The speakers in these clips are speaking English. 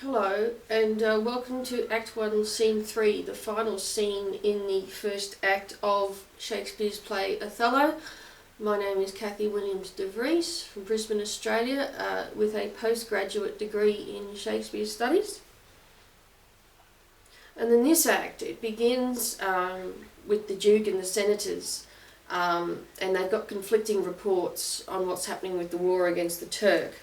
Hello, and welcome to Act 1, Scene 3, the final scene in the first act of Shakespeare's play Othello. My name is Williams-Devries from Brisbane, Australia, with a postgraduate degree in Shakespeare Studies. And in this act, it begins with the Duke and the Senators, and they've got conflicting reports on what's happening with the war against the Turk.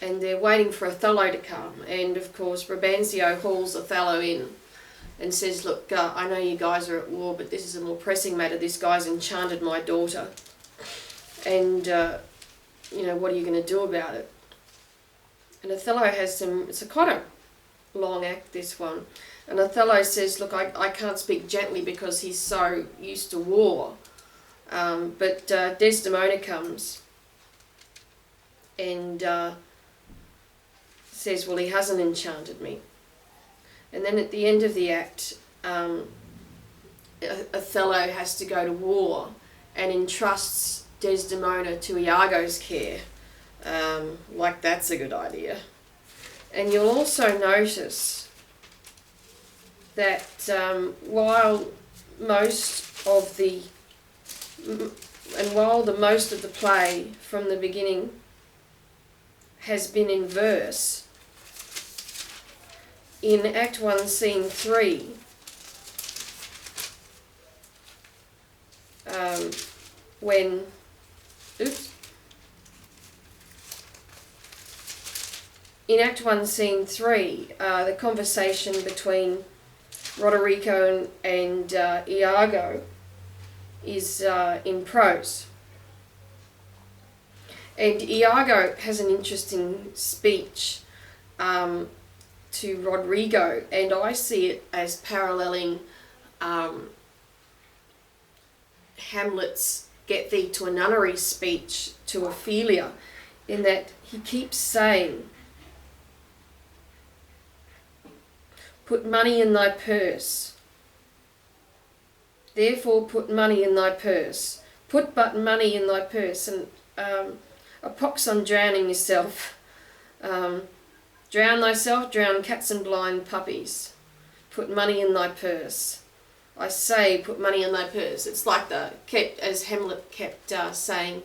And they're waiting for Othello to come, and of course Brabantio hauls Othello in and says, look, I know you guys are at war, but this is a more pressing matter. This guy's enchanted my daughter, and what are you going to do about it? And Othello has it's quite a long act, this one, and Othello says, look, I can't speak gently because he's so used to war, but Desdemona comes and says, well, he hasn't enchanted me. And then at the end of the act, Othello has to go to war and entrusts Desdemona to Iago's care. Like that's a good idea. And you'll also notice that while the most of the play from the beginning has been in verse, in Act 1, Scene 3, in Act 1, Scene 3, the conversation between Roderigo and Iago is in prose. And Iago has an interesting speech to Roderigo, and I see it as paralleling Hamlet's "Get thee to a nunnery" speech to Ophelia, in that he keeps saying, put money in thy purse, therefore put money in thy purse, put but money in thy purse, and a pox on drowning yourself. Drown thyself, drown cats and blind puppies. Put money in thy purse. I say, put money in thy purse. It's like as Hamlet kept saying,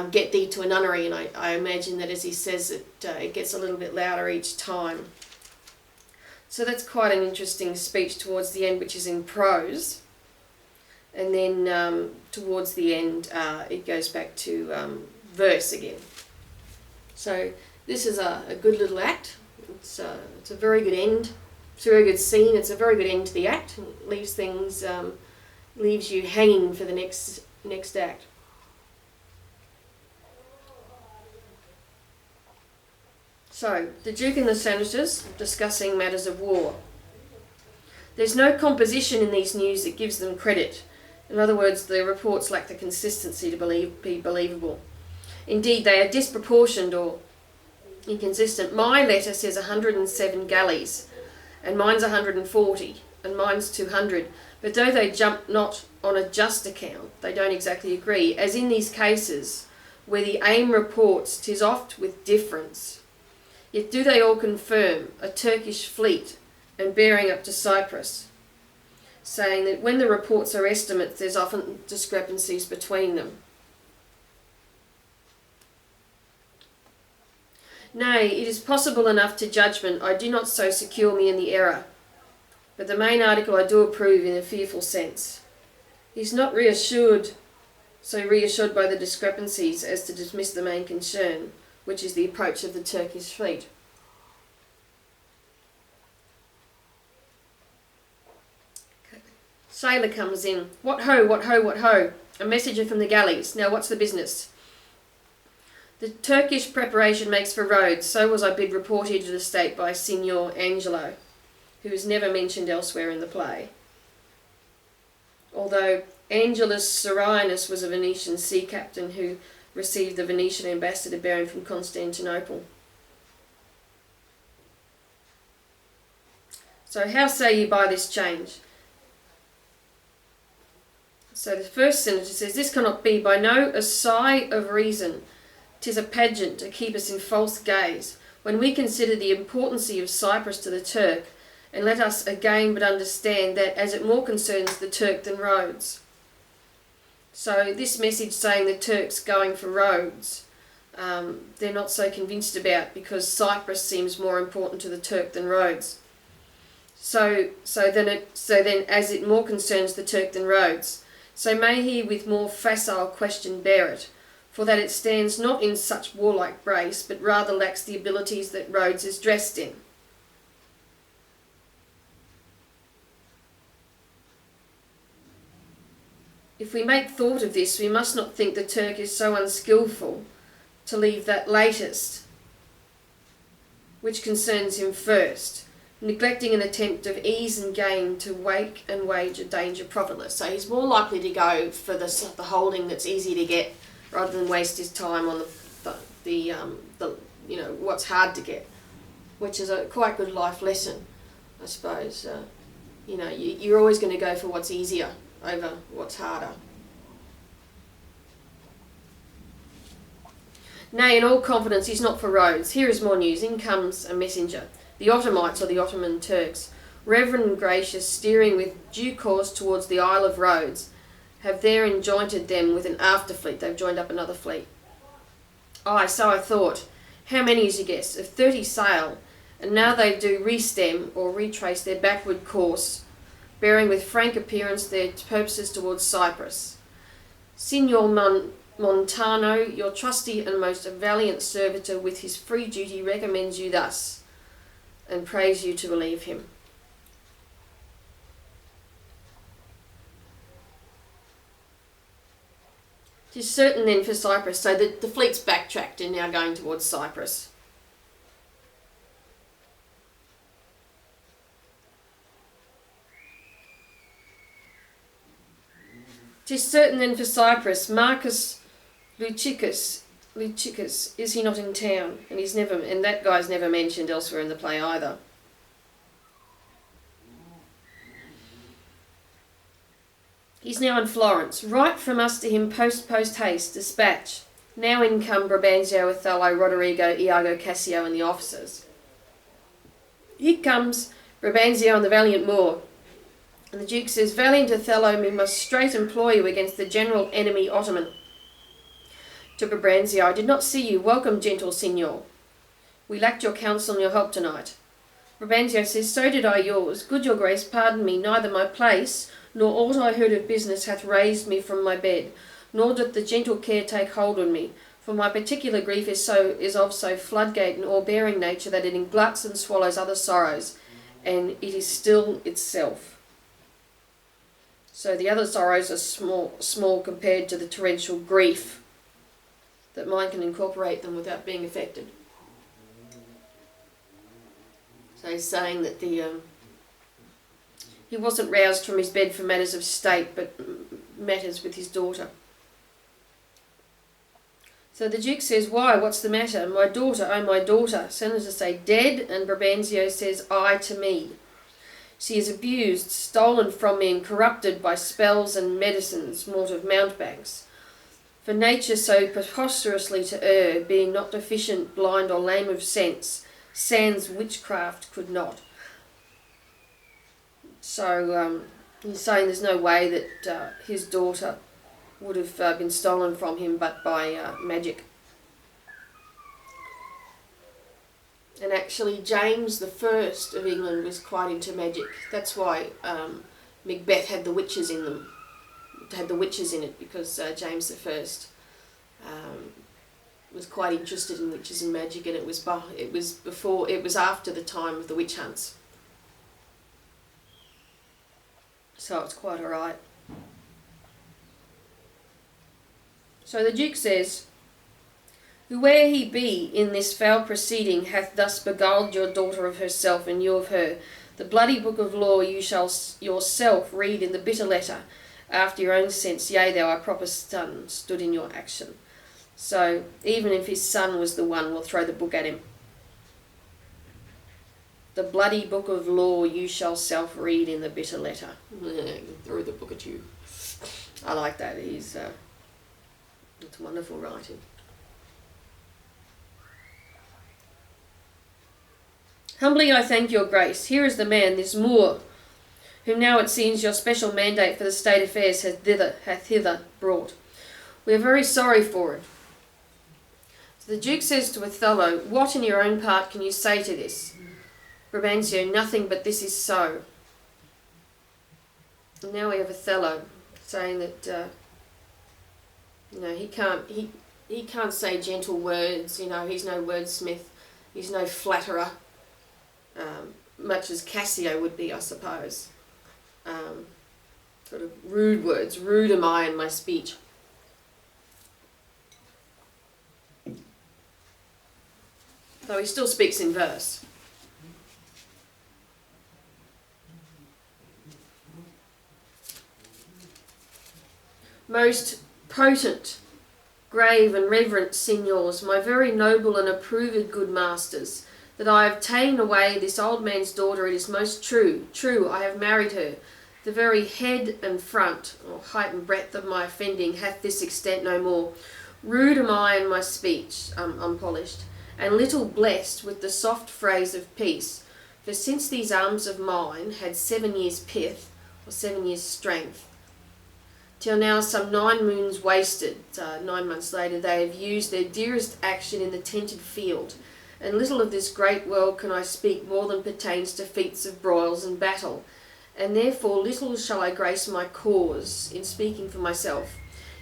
get thee to a nunnery, and I imagine that as he says it, it gets a little bit louder each time. So that's quite an interesting speech towards the end, which is in prose. And then towards the end, it goes back to verse again. So this is a good little act. It's a very good end. It's a very good scene. It's a very good end to the act. It leaves you hanging for the next act. So, the Duke and the Senators discussing matters of war. There's no composition in these news that gives them credit. In other words, the reports lack the consistency to be believable. Indeed, they are disproportioned or inconsistent. My letter says 107 galleys, and mine's 140, and mine's 200. But though they jump not on a just account, they don't exactly agree, as in these cases, where the aim reports 'tis oft with difference. Yet do they all confirm a Turkish fleet and bearing up to Cyprus, saying that when the reports are estimates, there's often discrepancies between them. Nay, it is possible enough to judgment, I do not so secure me in the error, but the main article I do approve in a fearful sense. He is not so reassured by the discrepancies as to dismiss the main concern, which is the approach of the Turkish fleet. Sailor comes in. What ho, what ho, what ho? A messenger from the galleys. Now what's the business? The Turkish preparation makes for Rhodes. So was I bid report here to the state by Signor Angelo, who is never mentioned elsewhere in the play. Although Angelus Serenus was a Venetian sea captain who received the Venetian ambassador bearing from Constantinople. So how say you by this change? So the first sentence says, this cannot be by no a sigh of reason. 'Tis a pageant to keep us in false gaze. when we consider the importance of Cyprus to the Turk, and let us again but understand that as it more concerns the Turk than Rhodes. So this message saying the Turk's going for Rhodes, they're not so convinced about, because Cyprus seems more important to the Turk than Rhodes. So then as it more concerns the Turk than Rhodes, so may he with more facile question bear it, for that it stands not in such warlike brace, but rather lacks the abilities that Rhodes is dressed in. If we make thought of this, we must not think the Turk is so unskilful to leave that latest, which concerns him first, neglecting an attempt of ease and gain to wake and wage a danger profitless. So he's more likely to go for the holding that's easy to get, rather than waste his time on the what's hard to get, which is a quite good life lesson, I suppose. You're always going to go for what's easier over what's harder. Nay, in all confidence, he's not for Rhodes. Here is more news. In comes a messenger. The Ottomites, or the Ottoman Turks, reverend and gracious, steering with due course towards the Isle of Rhodes, have there enjointed them with an after fleet. They've joined up another fleet. Aye, so I thought. How many is your guess? Of 30 sail, and now they do restem or retrace their backward course, bearing with frank appearance their purposes towards Cyprus. Signor Montano, your trusty and most valiant servitor, with his free duty recommends you thus, and prays you to believe him. 'Tis certain then for Cyprus, so the fleet's backtracked and now going towards Cyprus. "'Tis certain then for Cyprus, Marcus Lucicus, is he not in town?" And that guy's never mentioned elsewhere in the play either. "He's now in Florence. Write from us to him post haste, dispatch. Now in come Brabantio, Othello, Roderigo, Iago, Cassio, and the officers. Here comes Brabantio and the valiant Moor. And the Duke says, Valiant Othello, we must straight employ you against the general enemy Ottoman. To Brabantio, I did not see you. Welcome, gentle signor. We lacked your counsel and your help tonight. Brabantio says, So did I yours. Good your grace, pardon me, neither my place, nor aught I heard of business hath raised me from my bed, nor doth the gentle care take hold on me, for my particular grief is of so floodgate and o'erbearing nature that it engluts and swallows other sorrows, and it is still itself. So the other sorrows are small compared to the torrential grief that mine can incorporate them without being affected. So he's saying that he wasn't roused from his bed for matters of state, but matters with his daughter. So the Duke says, Why, what's the matter? My daughter, oh my daughter. Senators say, Dead, and Brabantio says, Aye to me. She is abused, stolen from me, and corrupted by spells and medicines, mort of mountebanks. For nature so preposterously to err, being not deficient, blind, or lame of sense, sans witchcraft could not. So he's saying there's no way that his daughter would have been stolen from him but by magic. And actually James I of England was quite into magic. That's why Macbeth had the witches in them. Had the witches in it because James I was quite interested in witches and magic, and it was after the time of the witch hunts. So it's quite alright. So the Duke says, Whoe'er he be in this foul proceeding hath thus beguiled your daughter of herself and you of her, the bloody book of law you shall yourself read in the bitter letter, after your own sense, yea, thou our proper son stood in your action. So even if his son was the one, we'll throw the book at him. The bloody book of law you shall self read in the bitter letter. Throw the book at you. I like that. It's wonderful writing. Humbly I thank your grace. Here is the man, this Moor, whom now it seems your special mandate for the state affairs hath hither brought. We are very sorry for it. So the Duke says to Othello, what in your own part can you say to this? Brabantio, nothing but this is so. And now we have Othello saying that he can't say gentle words, he's no wordsmith, he's no flatterer, much as Cassio would be, I suppose. Sort of rude words, rude am I in my speech. Though he still speaks in verse. Most potent, grave and reverent signors, my very noble and approved good masters, that I have ta'en away this old man's daughter, it is most true, I have married her. The very head and front, or height and breadth of my offending, hath this extent no more. Rude am I in my speech, unpolished, and little blessed with the soft phrase of peace. For since these arms of mine had 7 years' pith, or 7 years' strength, till now some 9 moons wasted, 9 months later, they have used their dearest action in the tented field, and little of this great world can I speak more than pertains to feats of broils and battle, and therefore little shall I grace my cause in speaking for myself.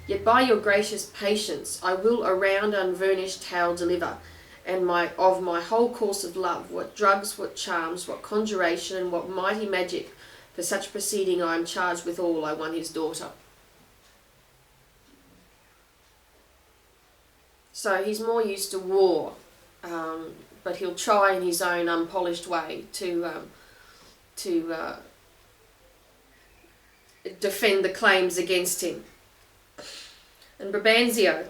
Yet by your gracious patience I will a round unvarnished tale deliver, and of my whole course of love, what drugs, what charms, what conjuration, and what mighty magic, for such proceeding I am charged withal, I won his daughter. So he's more used to war, but he'll try in his own unpolished way to defend the claims against him. And Brabantio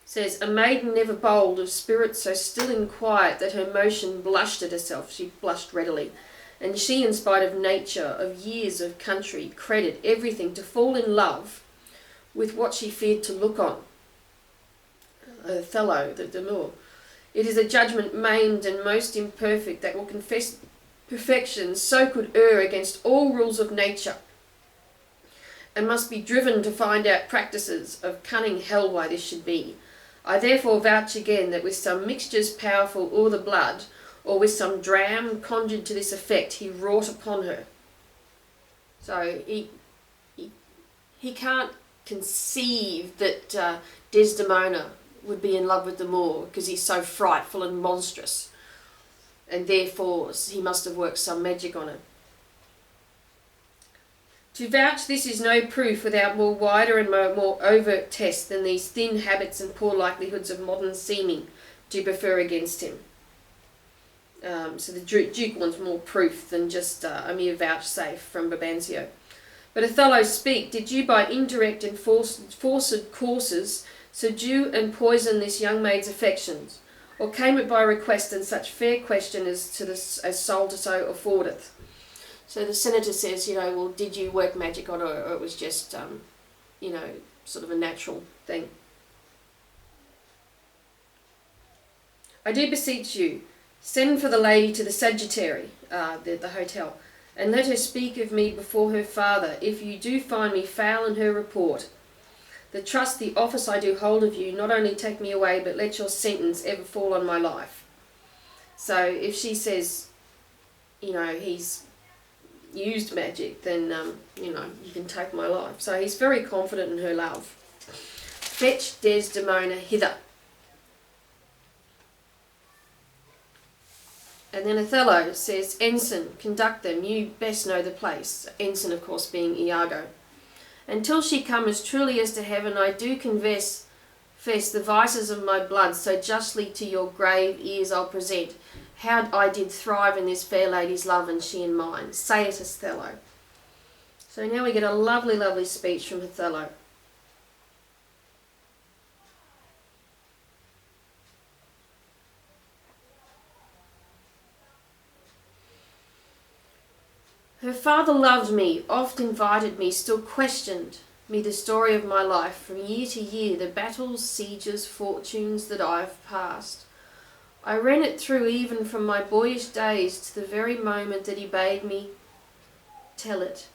says, a maiden never bold, of spirit so still and quiet that her motion blushed at herself, she blushed readily, and she, in spite of nature, of years, of country, credit, everything, to fall in love with what she feared to look on. Othello, the demure. It is a judgment maimed and most imperfect that will confess perfection, so could err against all rules of nature, and must be driven to find out practices of cunning hell why this should be. I therefore vouch again that with some mixtures powerful o'er the blood, or with some dram conjured to this effect, he wrought upon her. So he can't conceive that Desdemona would be in love with the Moor because he's so frightful and monstrous, and therefore he must have worked some magic on it. To vouch this is no proof without more wider and more overt test than these thin habits and poor likelihoods of modern seeming do prefer against him. So the Duke wants more proof than just a mere vouchsafe from Brabantio. But Othello, speak, did you by indirect and forced courses subdue and poison this young maid's affections, or came it by request and such fair question as soul to so affordeth? So the senator says, well, did you work magic on her, or it was just, sort of a natural thing? I do beseech you, send for the lady to the Sagittary, the hotel, and let her speak of me before her father, if you do find me foul in her report. The trust, the office I do hold of you, not only take me away, but let your sentence ever fall on my life. So if she says, he's used magic, then, you can take my life. So he's very confident in her love. Fetch Desdemona hither. And then Othello says, Ensign, conduct them, you best know the place. Ensign, of course, being Iago. Until she come as truly as to heaven, I do confess the vices of my blood, so justly to your grave ears I'll present, how I did thrive in this fair lady's love, and she in mine. Say it, Othello. So now we get a lovely, lovely speech from Othello. Her father loved me, oft invited me, still questioned me the story of my life, from year to year, the battles, sieges, fortunes that I have passed. I ran it through even from my boyish days to the very moment that he bade me tell it,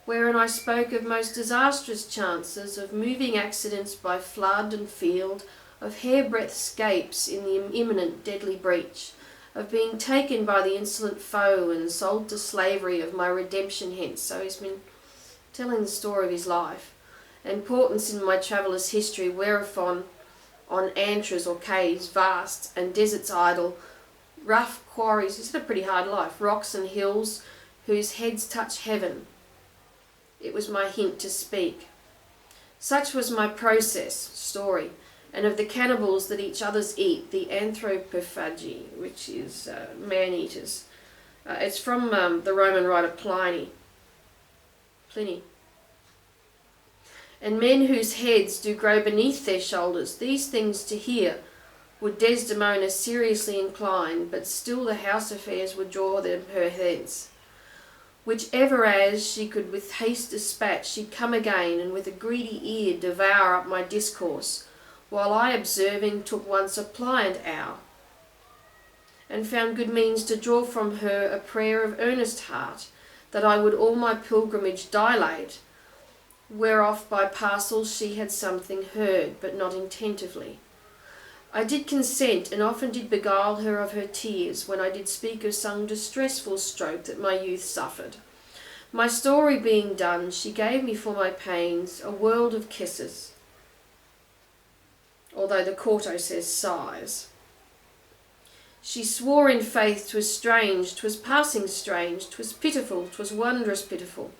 wherein I spoke of most disastrous chances, of moving accidents by flood and field, of hairbreadth escapes in the imminent deadly breach, of being taken by the insolent foe and sold to slavery, of my redemption hence. So he's been telling the story of his life, and portents in my traveller's history, whereupon on antras or caves vast and deserts idle, rough quarries, he's had a pretty hard life, rocks and hills whose heads touch heaven. It was my hint to speak. Such was my story, and of the cannibals that each others eat, the anthropophagi, which is man-eaters. It's from the Roman writer Pliny. And men whose heads do grow beneath their shoulders, these things to hear, would Desdemona seriously incline, but still the house affairs would draw them her thence. Whichever as she could with haste dispatch, she'd come again, and with a greedy ear devour up my discourse, while I observing took once a pliant hour, and found good means to draw from her a prayer of earnest heart, that I would all my pilgrimage dilate, whereof by parcels she had something heard, but not intentively. I did consent, and often did beguile her of her tears, when I did speak of some distressful stroke that my youth suffered. My story being done, she gave me for my pains a world of kisses, although the quarto says sighs. She swore in faith 'twas strange, 'twas passing strange, 'twas pitiful, 'twas wondrous pitiful.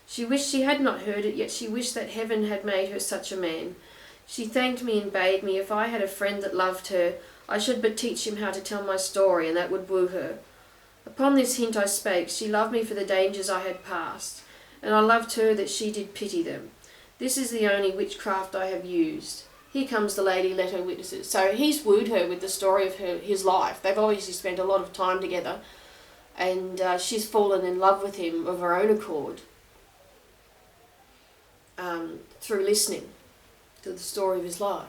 She wished she had not heard it, yet she wished that heaven had made her such a man. She thanked me and bade me, if I had a friend that loved her, I should but teach him how to tell my story, and that would woo her. Upon this hint I spake. She loved me for the dangers I had passed, and I loved her that she did pity them. This is the only witchcraft I have used. Here comes the lady, let her witnesses. So he's wooed her with the story of his life. They've obviously spent a lot of time together, and she's fallen in love with him of her own accord, through listening to the story of his life.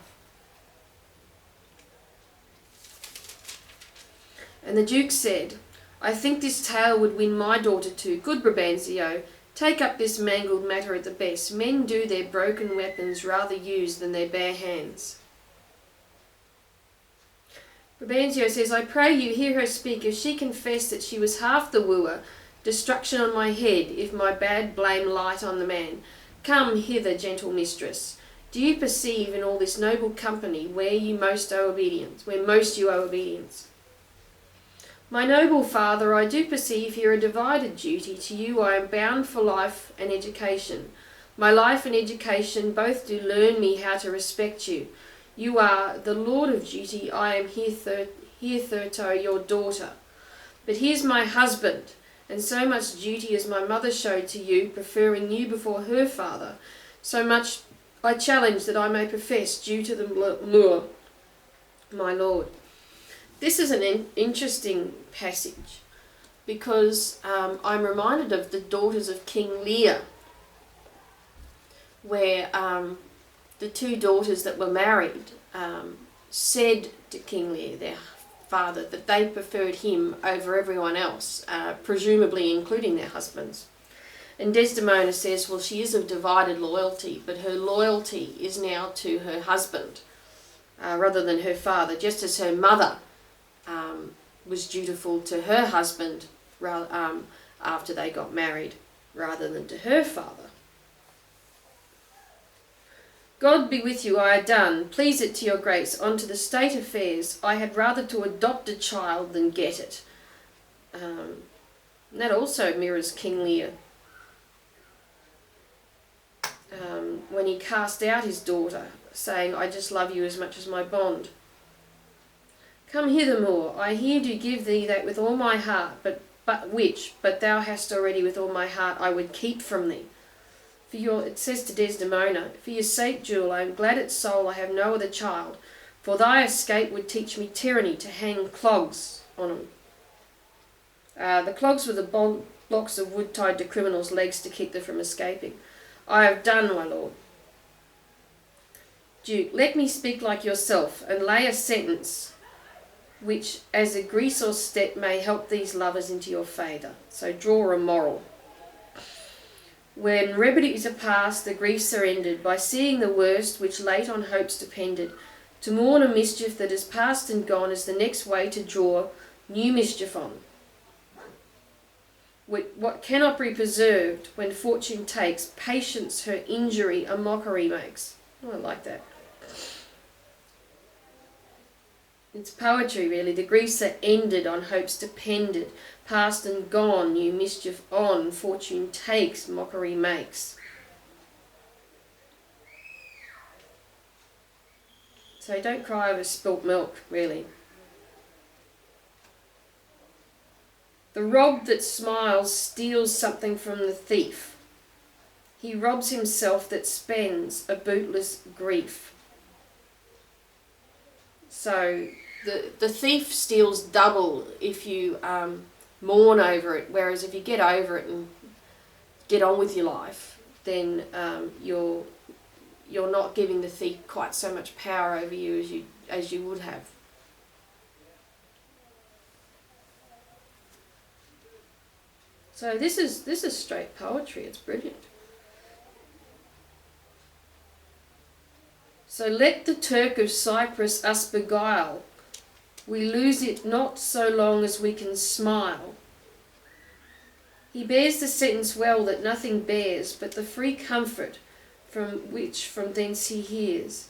And the Duke said, I think this tale would win my daughter too. Good Brabantio, take up this mangled matter at the best. Men do their broken weapons rather use than their bare hands. Brabantio says, I pray you hear her speak. If she confess that she was half the wooer, destruction on my head, if my bad blame light on the man. Come hither, gentle mistress. Do you perceive in all this noble company where most you owe obedience? My noble father, I do perceive here a divided duty. To you I am bound for life and education. My life and education both do learn me how to respect you. You are the lord of duty, I am hitherto your daughter. But here's my husband, and so much duty as my mother showed to you, preferring you before her father, so much I challenge that I may profess due to the lure, my lord. This is an interesting passage, because I'm reminded of the daughters of King Lear, where the two daughters that were married said to King Lear, their father, that they preferred him over everyone else, presumably including their husbands. And Desdemona says, well, she is of divided loyalty, but her loyalty is now to her husband rather than her father, just as her mother was dutiful to her husband after they got married rather than to her father. God be with you, I had done. Please it to your grace, on to the state affairs. I had rather to adopt a child than get it. That also mirrors King Lear. When he cast out his daughter, saying, I just love you as much as my bond. Come hither more, I here do give thee that with all my heart, but thou hast already with all my heart I would keep from thee. It says to Desdemona, for your sake, Jewel, I am glad at soul I have no other child, for thy escape would teach me tyranny to hang clogs on 'em. The clogs were the blocks of wood tied to criminals' legs to keep them from escaping. I have done, my lord. Duke, let me speak like yourself, and lay a sentence which as a grease or step may help these lovers into your favour. So draw a moral. When remedies are past, the griefs are ended, by seeing the worst which late on hopes depended. To mourn a mischief that is past and gone is the next way to draw new mischief on. What cannot be preserved, when fortune takes, patience her injury a mockery makes. Oh, I like that. It's poetry, really. The griefs are ended, on hopes depended, past and gone, new mischief on, fortune takes, mockery makes. So don't cry over spilt milk, really. The rob that smiles steals something from the thief. He robs himself that spends a bootless grief. So the thief steals double if you mourn over it, whereas if you get over it and get on with your life, then you're not giving the thief quite so much power over you as you would have. So this is straight poetry. It's brilliant. So let the Turk of Cyprus us beguile. We lose it not so long as we can smile. He bears the sentence well that nothing bears but the free comfort from which from thence he hears.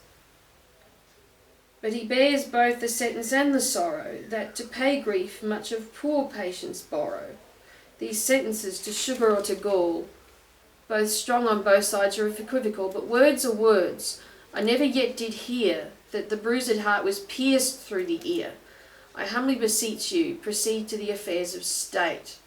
But he bears both the sentence and the sorrow, that to pay grief much of poor patience borrow. These sentences to sugar or to gall, both strong on both sides are equivocal, but words are words. I never yet did hear that the bruised heart was pierced through the ear. I humbly beseech you, proceed to the affairs of state.